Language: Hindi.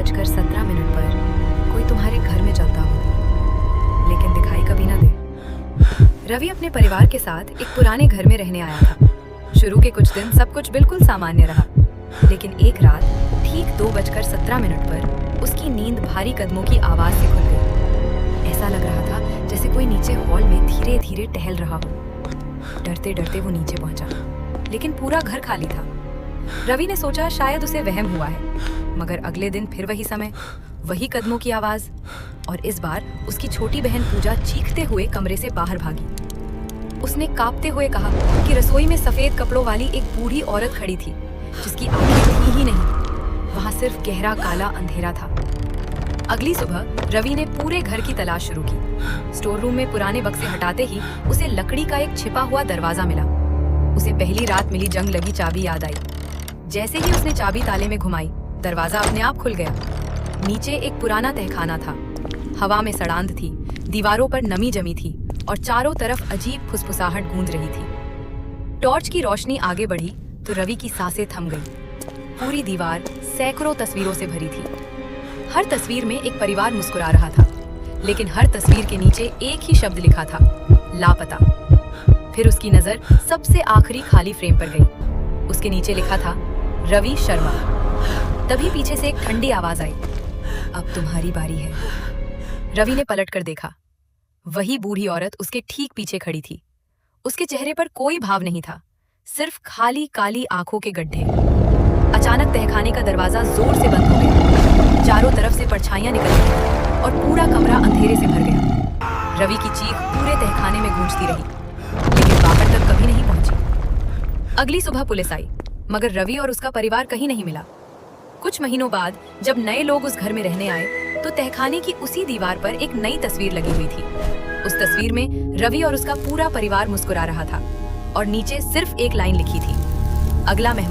2:17 पर कोई तुम्हारे घर में चलता हो, लेकिन दिखाई कभी ना दे। रवि अपने परिवार के साथ एक पुराने घर में रहने आया था। शुरू के कुछ दिन सब कुछ बिल्कुल सामान्य रहा, लेकिन एक रात ठीक 2:17 पर उसकी नींद भारी कदमों की आवाज से खुल गई। ऐसा लग रहा था जैसे कोई नीचे हॉल में धीरे धीरे टहल रहा हो। डरते डरते वो नीचे पहुंचा, लेकिन पूरा घर खाली था। रवि ने सोचा शायद उसे वहम हुआ है, मगर अगले दिन फिर वही समय, वही कदमों की आवाज, और इस बार उसकी छोटी बहन पूजा चीखते हुए कमरे से बाहर भागी। उसने कांपते हुए कहा कि रसोई में सफेद कपड़ों वाली एक बूढ़ी औरत खड़ी थी, जिसकी आंखें थी ही नहीं। वहां सिर्फ गहरा काला अंधेरा था। अगली सुबह रवि ने पूरे घर की तलाश शुरू की। स्टोर रूम में पुराने बक्से हटाते ही उसे लकड़ी का एक छिपा हुआ दरवाजा मिला। उसे पहली रात मिली जंग लगी चाबी याद आई। जैसे ही उसने चाबी ताले में घुमाई, दरवाजा अपने आप खुल गया। नीचे एक पुराना तहखाना था। हवा में सड़ांध थी, दीवारों पर नमी जमी थी और चारों तरफ अजीब फुसफुसाहट गूंज रही थी। टॉर्च की रोशनी आगे बढ़ी तो रवि की सांसें थम गई। पूरी दीवार सैकड़ों तस्वीरों से भरी थी। हर तस्वीर में एक परिवार मुस्कुरा रहा था, लेकिन हर तस्वीर के नीचे एक ही शब्द लिखा था, लापता। फिर उसकी नजर सबसे आखिरी खाली फ्रेम पर गई। उसके नीचे लिखा था, रवि शर्मा। तभी पीछे से एक ठंडी आवाज आई, अब तुम्हारी बारी है। रवि ने पलटकर देखा। वही बूढ़ी औरत उसके ठीक पीछे खड़ी थी। उसके चेहरे पर कोई भाव नहीं था, सिर्फ खाली काली आंखों के गड्ढे। अचानक तहखाने का दरवाजा जोर से बंद हो गया। चारों तरफ से परछाइयां निकल गईं और पूरा कमरा अंधेरे से भर गया। रवि की चीख पूरे तहखाने में गूंजती रही, लेकिन बाहर तक कभी नहीं पहुंची। अगली सुबह पुलिस आई, मगर रवि और उसका परिवार कहीं नहीं मिला। कुछ महीनों बाद जब नए लोग उस घर में रहने आए, तो तहखाने की उसी दीवार पर एक नई तस्वीर लगी हुई थी। उस तस्वीर में रवि और उसका पूरा परिवार मुस्कुरा रहा था और नीचे सिर्फ एक लाइन लिखी थी, अगला मेहमान